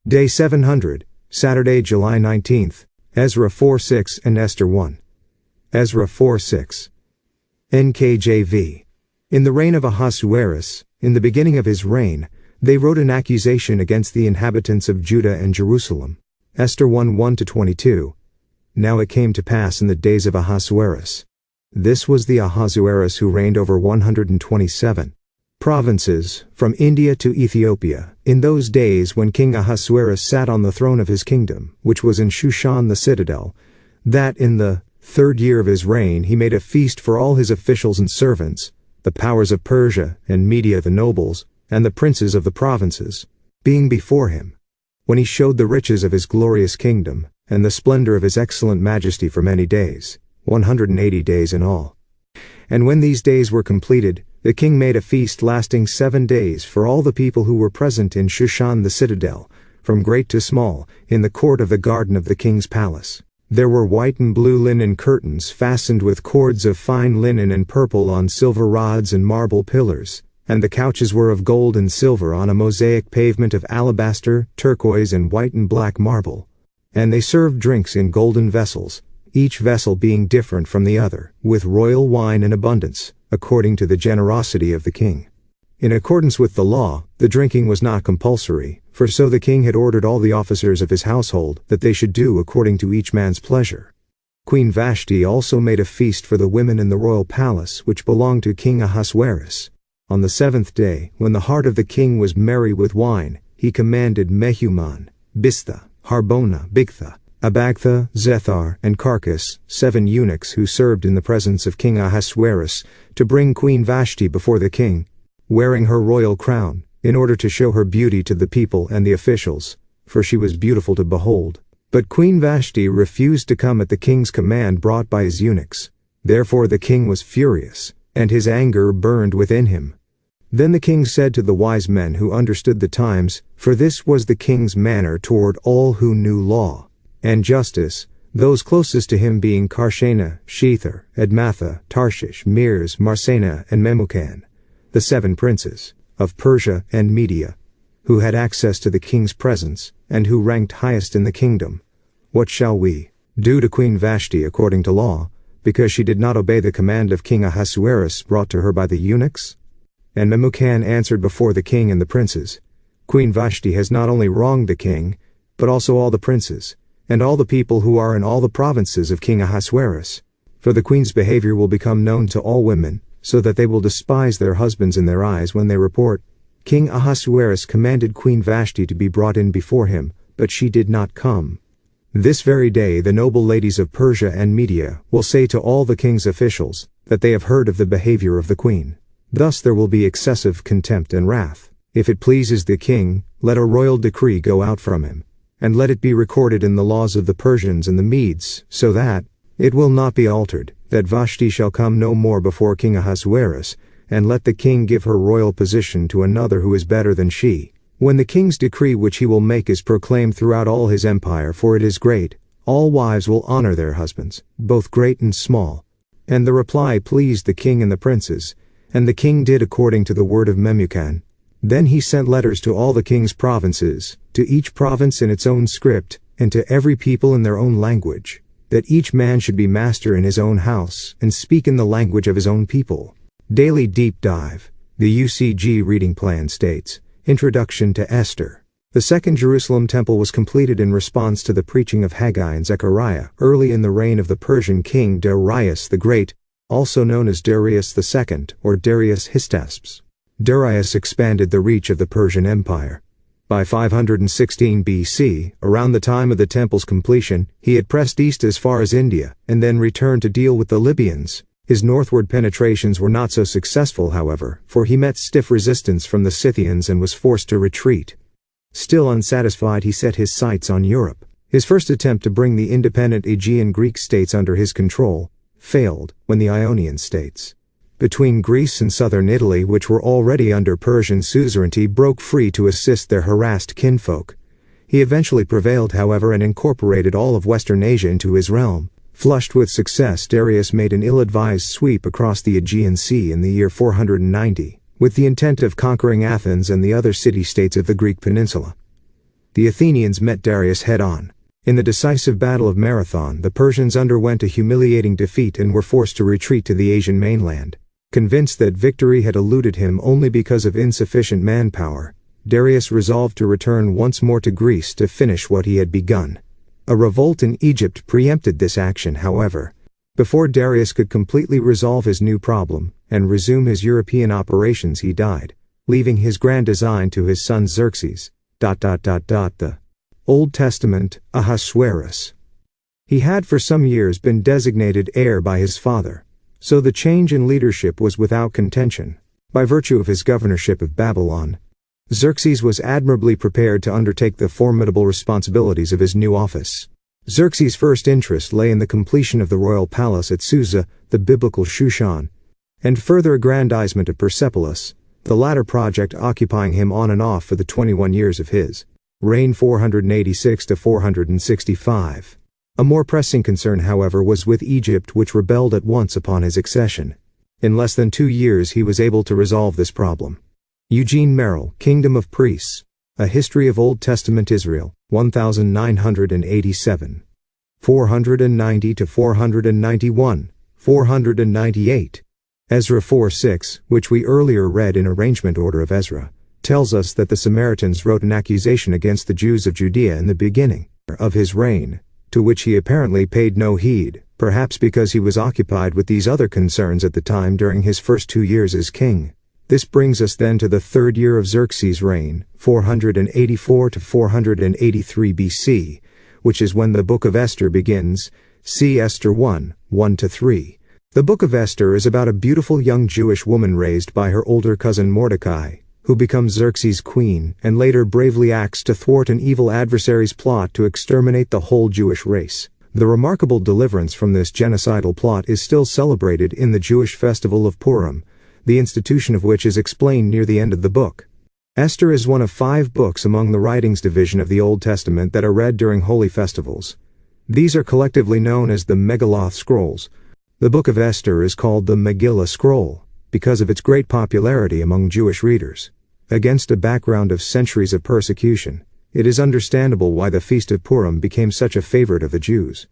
Day 700, Saturday, July 19th, Ezra 4:6 and Esther 1. Ezra 4:6. NKJV. In the reign of Ahasuerus, in the beginning of his reign, they wrote an accusation against the inhabitants of Judah and Jerusalem. Esther 1:1-22. Now it came to pass in the days of Ahasuerus. This was the Ahasuerus who reigned over 127 provinces, from India to Ethiopia, in those days when King Ahasuerus sat on the throne of his kingdom, which was in Shushan the citadel, that in the 3rd year of his reign he made a feast for all his officials and servants, the powers of Persia and Media, the nobles, and the princes of the provinces, being before him, when he showed the riches of his glorious kingdom, and the splendor of his excellent majesty for many days, 180 days in all. And when these days were completed, the king made a feast lasting 7 days for all the people who were present in Shushan the citadel, from great to small, in the court of the garden of the king's palace. There were white and blue linen curtains fastened with cords of fine linen and purple on silver rods and marble pillars, and the couches were of gold and silver on a mosaic pavement of alabaster, turquoise and white and black marble. And they served drinks in golden vessels, each vessel being different from the other, with royal wine in abundance, according to the generosity of the king. In accordance with the law, the drinking was not compulsory, for so the king had ordered all the officers of his household that they should do according to each man's pleasure. Queen Vashti also made a feast for the women in the royal palace which belonged to King Ahasuerus. On the 7th day, when the heart of the king was merry with wine, he commanded Mehuman, Biztha, Harbona, Bigtha, Abagtha, Zethar, and Carcass, 7 eunuchs who served in the presence of King Ahasuerus, to bring Queen Vashti before the king, wearing her royal crown, in order to show her beauty to the people and the officials, for she was beautiful to behold. But Queen Vashti refused to come at the king's command brought by his eunuchs. Therefore the king was furious, and his anger burned within him. Then the king said to the wise men who understood the times, for this was the king's manner toward all who knew law and justice, those closest to him being Karshena, Shether, Edmatha, Tarshish, Meres, Marsena, and Memucan, the 7 princes of Persia and Media, who had access to the king's presence, and who ranked highest in the kingdom. What shall we do to Queen Vashti according to law, because she did not obey the command of King Ahasuerus brought to her by the eunuchs? And Memucan answered before the king and the princes, Queen Vashti has not only wronged the king, but also all the princes, and all the people who are in all the provinces of King Ahasuerus. For the queen's behavior will become known to all women, so that they will despise their husbands in their eyes when they report, King Ahasuerus commanded Queen Vashti to be brought in before him, but she did not come. This very day the noble ladies of Persia and Media will say to all the king's officials, that they have heard of the behavior of the queen. Thus there will be excessive contempt and wrath. If it pleases the king, let a royal decree go out from him, and let it be recorded in the laws of the Persians and the Medes, so that it will not be altered, that Vashti shall come no more before King Ahasuerus, and let the king give her royal position to another who is better than she. When the king's decree which he will make is proclaimed throughout all his empire, for it is great, all wives will honor their husbands, both great and small. And the reply pleased the king and the princes, and the king did according to the word of Memucan. Then he sent letters to all the king's provinces, to each province in its own script, and to every people in their own language, that each man should be master in his own house, and speak in the language of his own people. Daily Deep Dive. The UCG reading plan states, Introduction to Esther. The Second Jerusalem Temple was completed in response to the preaching of Haggai and Zechariah early in the reign of the Persian king Darius the Great, also known as Darius II or Darius Hystaspes. Darius expanded the reach of the Persian Empire. By 516 BC, around the time of the temple's completion, he had pressed east as far as India, and then returned to deal with the Libyans. His northward penetrations were not so successful, however, for he met stiff resistance from the Scythians and was forced to retreat. Still unsatisfied, he set his sights on Europe. His first attempt to bring the independent Aegean Greek states under his control failed when the Ionian states, between Greece and southern Italy, which were already under Persian suzerainty, broke free to assist their harassed kinfolk. He eventually prevailed, however, and incorporated all of Western Asia into his realm. Flushed with success, Darius made an ill-advised sweep across the Aegean Sea in the year 490, with the intent of conquering Athens and the other city-states of the Greek peninsula. the Athenians met Darius head-on. In the decisive Battle of Marathon, the Persians underwent a humiliating defeat and were forced to retreat to the Asian mainland. Convinced that victory had eluded him only because of insufficient manpower, Darius resolved to return once more to Greece to finish what he had begun. A revolt in Egypt preempted this action, however. Before Darius could completely resolve his new problem and resume his European operations, he died, leaving his grand design to his son Xerxes. The Old Testament Ahasuerus. He had for some years been designated heir by his father, so the change in leadership was without contention. By virtue of his governorship of Babylon, Xerxes was admirably prepared to undertake the formidable responsibilities of his new office. Xerxes' first interest lay in the completion of the royal palace at Susa, the biblical Shushan, and further aggrandizement of Persepolis, the latter project occupying him on and off for the 21 years of his reign 486 to 465. A more pressing concern, however, was with Egypt, which rebelled at once upon his accession. In less than 2 years he was able to resolve this problem. Eugene Merrill, Kingdom of Priests, A History of Old Testament Israel, 1987. 490 to 491, 498. Ezra 4:6, which we earlier read in arrangement order of Ezra, tells us that the Samaritans wrote an accusation against the Jews of Judea in the beginning of his reign, to which he apparently paid no heed, perhaps because he was occupied with these other concerns at the time during his first 2 years as king. This brings us then to the 3rd year of Xerxes' reign, 484 to 483 BC, which is when the book of Esther begins. See Esther 1, 1-3. The book of Esther is about a beautiful young Jewish woman raised by her older cousin Mordecai, who becomes Xerxes' queen and later bravely acts to thwart an evil adversary's plot to exterminate the whole Jewish race. The remarkable deliverance from this genocidal plot is still celebrated in the Jewish festival of Purim, the institution of which is explained near the end of the book. Esther is one of 5 books among the writings division of the Old Testament that are read during holy festivals. These are collectively known as the Megilloth Scrolls. The book of Esther is called the Megillah Scroll because of its great popularity among Jewish readers. Against a background of centuries of persecution, it is understandable why the Feast of Purim became such a favorite of the Jews.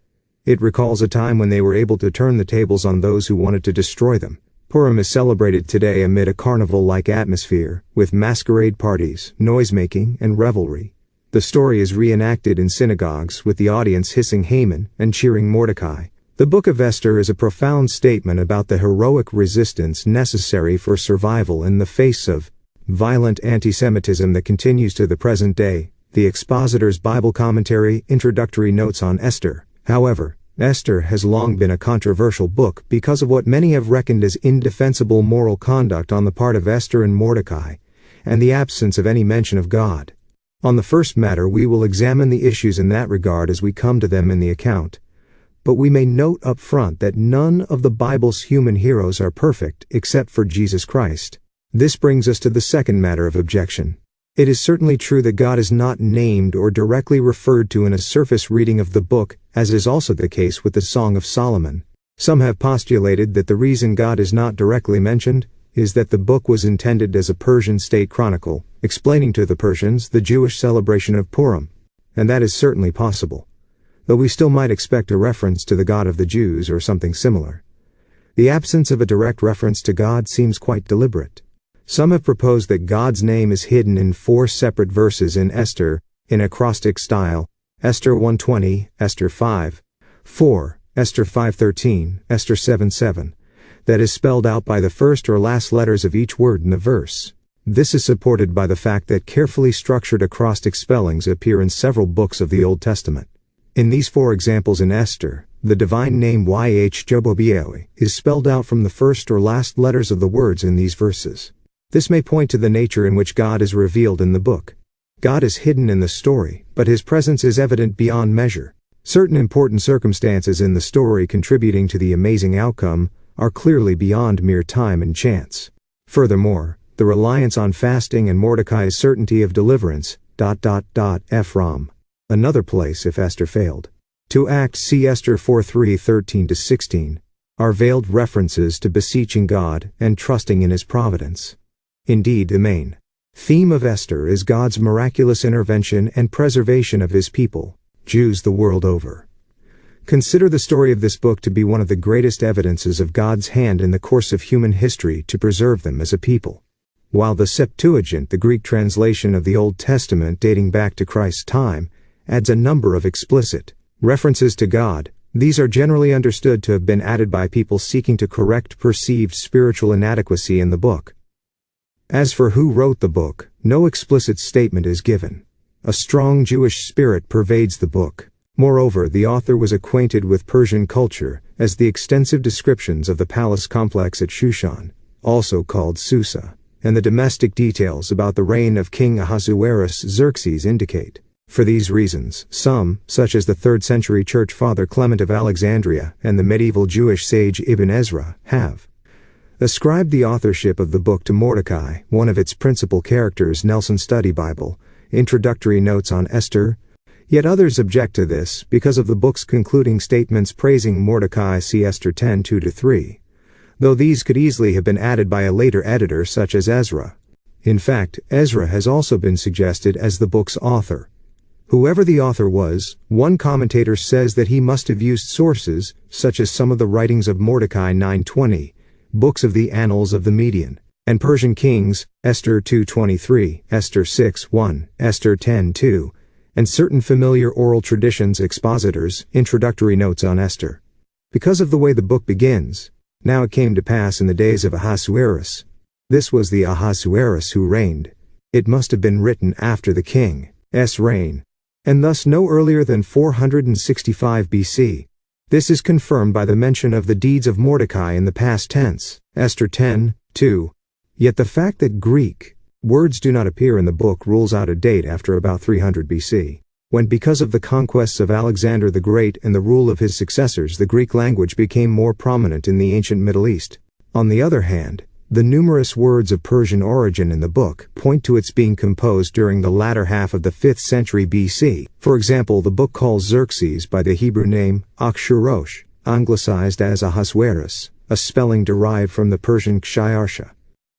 It recalls a time when they were able to turn the tables on those who wanted to destroy them. Purim is celebrated today amid a carnival-like atmosphere, with masquerade parties, noise-making, and revelry. The story is reenacted in synagogues, with the audience hissing Haman and cheering Mordecai. The book of Esther is a profound statement about the heroic resistance necessary for survival in the face of violent anti-Semitism that continues to the present day. The Expositor's Bible Commentary, Introductory Notes on Esther. However, Esther has long been a controversial book because of what many have reckoned as indefensible moral conduct on the part of Esther and Mordecai, and the absence of any mention of God. On the first matter, we will examine the issues in that regard as we come to them in the account. But we may note up front that none of the Bible's human heroes are perfect except for Jesus Christ. This brings us to the second matter of objection. It is certainly true that God is not named or directly referred to in a surface reading of the book, as is also the case with the Song of Solomon. Some have postulated that the reason God is not directly mentioned is that the book was intended as a Persian state chronicle, explaining to the Persians the Jewish celebration of Purim, and that is certainly possible, though we still might expect a reference to the God of the Jews or something similar. The absence of a direct reference to God seems quite deliberate. Some have proposed that God's name is hidden in 4 separate verses in Esther, in acrostic style: Esther 1:20, Esther 5:4, Esther 5:13, Esther 7:7, that is spelled out by the first or last letters of each word in the verse. This is supported by the fact that carefully structured acrostic spellings appear in several books of the Old Testament. In these 4 examples in Esther, the divine name Yhweh is spelled out from the first or last letters of the words in these verses. This may point to the nature in which God is revealed in the book. God is hidden in the story, but his presence is evident beyond measure. Certain important circumstances in the story contributing to the amazing outcome are clearly beyond mere time and chance. Furthermore, the reliance on fasting and Mordecai's certainty of deliverance, Ephraim. Another place if Esther failed to act, see Esther 4:13-16, are veiled references to beseeching God and trusting in his providence. Indeed, the main Theme of Esther is God's miraculous intervention and preservation of his people, Jews the world over. Consider the story of this book to be one of the greatest evidences of God's hand in the course of human history to preserve them as a people. While the Septuagint, the Greek translation of the Old Testament dating back to Christ's time, adds a number of explicit references to God, these are generally understood to have been added by people seeking to correct perceived spiritual inadequacy in the book. As for who wrote the book, no explicit statement is given. A strong Jewish spirit pervades the book. Moreover, the author was acquainted with Persian culture, as the extensive descriptions of the palace complex at Shushan, also called Susa, and the domestic details about the reign of King Ahasuerus Xerxes indicate. For these reasons, some, such as the 3rd century church father Clement of Alexandria and the medieval Jewish sage Ibn Ezra, have ascribed the authorship of the book to Mordecai, one of its principal characters. Nelson Study Bible, Introductory Notes on Esther. Yet others object to this because of the book's concluding statements praising Mordecai, see Esther 10 2-3, though these could easily have been added by a later editor such as Ezra. In fact, Ezra has also been suggested as the book's author. Whoever the author was, one commentator says that he must have used sources such as some of the writings of Mordecai 9:20, books of the Annals of the Median, and Persian Kings, Esther 2:23, Esther 6:1, Esther 10:2, and certain familiar oral traditions. Expositors, Introductory Notes on Esther. Because of the way the book begins, now it came to pass in the days of Ahasuerus. This was the Ahasuerus who reigned. It must have been written after the king's reign, and thus no earlier than 465 BC. This is confirmed by the mention of the deeds of Mordecai in the past tense, Esther 10:2. Yet the fact that Greek words do not appear in the book rules out a date after about 300 BC, when because of the conquests of Alexander the Great and the rule of his successors the Greek language became more prominent in the ancient Middle East. On the other hand, the numerous words of Persian origin in the book point to its being composed during the latter half of the 5th century BC. For example, the book calls Xerxes by the Hebrew name Akhshurosh, anglicized as Ahasuerus, a spelling derived from the Persian Kshayarsha.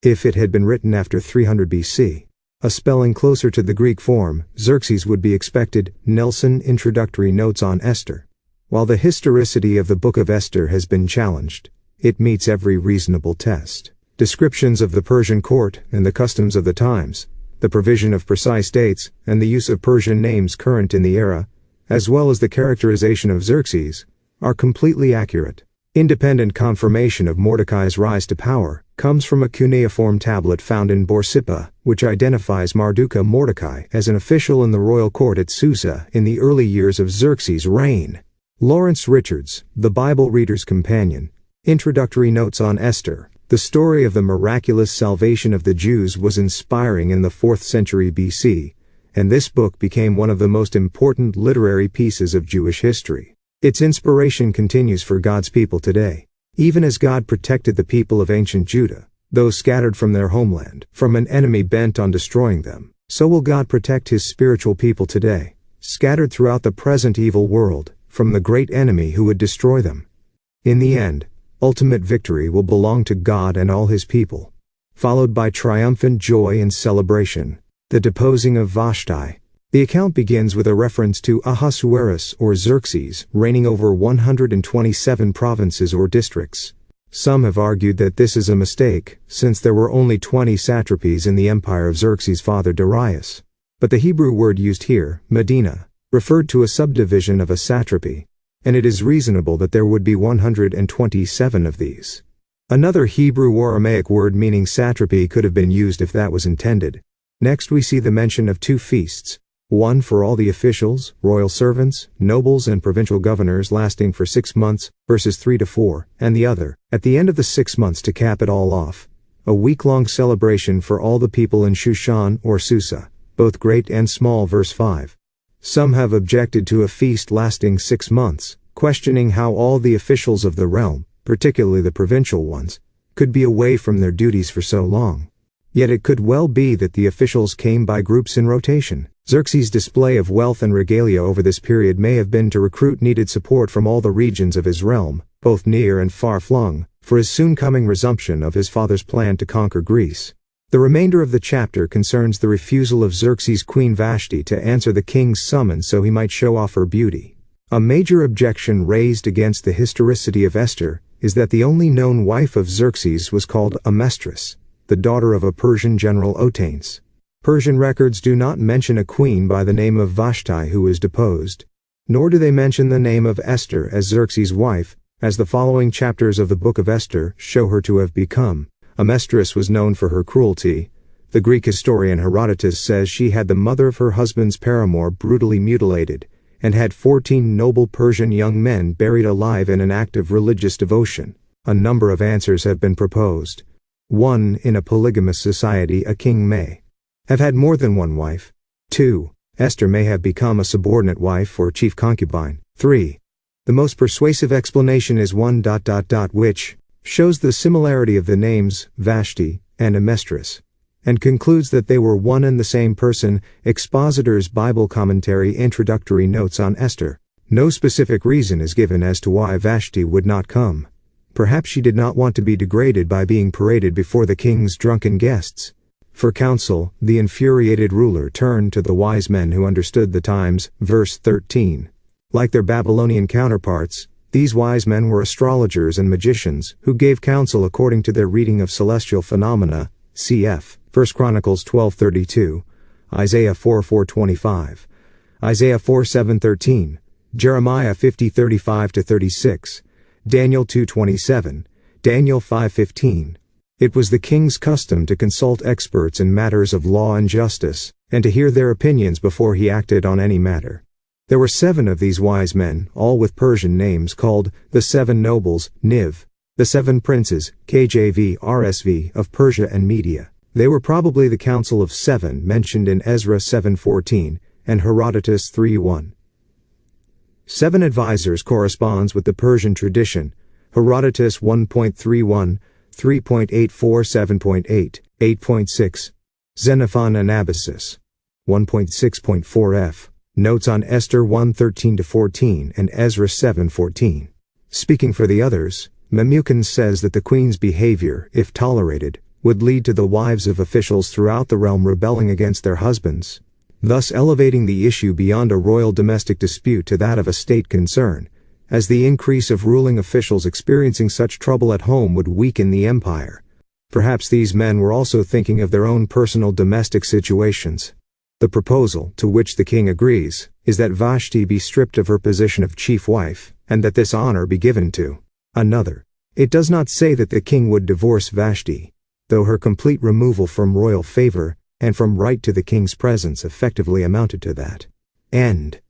If it had been written after 300 BC, a spelling closer to the Greek form, Xerxes would be expected. Nelson Introductory Notes on Esther. While the historicity of the Book of Esther has been challenged, it meets every reasonable test. Descriptions of the Persian court and the customs of the times, the provision of precise dates, and the use of Persian names current in the era, as well as the characterization of Xerxes, are completely accurate. Independent confirmation of Mordecai's rise to power comes from a cuneiform tablet found in Borsippa, which identifies Mardukah Mordecai as an official in the royal court at Susa in the early years of Xerxes' reign. Lawrence Richards, The Bible Reader's Companion. Introductory Notes on Esther. The story of the miraculous salvation of the Jews was inspiring in the 4th century BC, and this book became one of the most important literary pieces of Jewish history. Its inspiration continues for God's people today. Even as God protected the people of ancient Judah, those scattered from their homeland, from an enemy bent on destroying them, so will God protect his spiritual people today, scattered throughout the present evil world, from the great enemy who would destroy them. In the end, ultimate victory will belong to God and all his people, followed by triumphant joy and celebration. The deposing of Vashti. The account begins with a reference to Ahasuerus or Xerxes reigning over 127 provinces or districts. Some have argued that this is a mistake, since there were only 20 satrapies in the empire of Xerxes' father Darius. But the Hebrew word used here, Medina, referred to a subdivision of a satrapy, and it is reasonable that there would be 127 of these. Another Hebrew or Aramaic word meaning satrapy could have been used if that was intended. Next we see the mention of 2 feasts, one for all the officials, royal servants, nobles and provincial governors lasting for 6 months, verses 3-4, and the other, at the end of the 6 months to cap it all off, a week-long celebration for all the people in Shushan or Susa, both great and small, verse 5. Some have objected to a feast lasting 6 months, questioning how all the officials of the realm, particularly the provincial ones, could be away from their duties for so long. Yet it could well be that the officials came by groups in rotation. Xerxes' display of wealth and regalia over this period may have been to recruit needed support from all the regions of his realm, both near and far-flung, for his soon-coming resumption of his father's plan to conquer Greece. The remainder of the chapter concerns the refusal of Xerxes' queen Vashti to answer the king's summons so he might show off her beauty. A major objection raised against the historicity of Esther is that the only known wife of Xerxes was called Amestris, the daughter of a Persian general Otanes. Persian records do not mention a queen by the name of Vashti who was deposed, nor do they mention the name of Esther as Xerxes' wife, as the following chapters of the book of Esther show her to have become. Amestris was known for her cruelty. The Greek historian Herodotus says she had the mother of her husband's paramour brutally mutilated, and had 14 noble Persian young men buried alive in an act of religious devotion. A number of answers have been proposed. 1. In a polygamous society, a king may have had more than one wife. 2. Esther may have become a subordinate wife or chief concubine. 3. The most persuasive explanation is 1. Which shows the similarity of the names Vashti and Amestris, and concludes that they were one and the same person. Expositor's Bible Commentary Introductory Notes on Esther. No specific reason is given as to why Vashti would not come. Perhaps she did not want to be degraded by being paraded before the king's drunken guests. For counsel, the infuriated ruler turned to the wise men who understood the times. Verse 13. Like their Babylonian counterparts, these wise men were astrologers and magicians who gave counsel according to their reading of celestial phenomena. Cf. 1 Chronicles 12:32, Isaiah 4:4-25, Isaiah 4:7-13, Jeremiah 50:35-36, Daniel 2:27, Daniel 5:15. It was the king's custom to consult experts in matters of law and justice, and to hear their opinions before he acted on any matter. There were 7 of these wise men, all with Persian names, called the 7 nobles, Niv, the 7 princes, KJV, RSV, of Persia and Media. They were probably the Council of 7 mentioned in Ezra 7:14 and Herodotus 3:1. 7 advisors corresponds with the Persian tradition. Herodotus 1.31, 3.84, 7.8, 8.6. Xenophon Anabasis 1.6.4f. Notes on Esther 1:13-14 and Ezra 7:14. Speaking for the others, Memucan says that the queen's behavior, if tolerated, would lead to the wives of officials throughout the realm rebelling against their husbands, thus elevating the issue beyond a royal domestic dispute to that of a state concern, as the increase of ruling officials experiencing such trouble at home would weaken the empire. Perhaps these men were also thinking of their own personal domestic situations. The proposal, to which the king agrees, is that Vashti be stripped of her position of chief wife, and that this honor be given to another. It does not say that the king would divorce Vashti, though her complete removal from royal favor and from right to the king's presence effectively amounted to that end.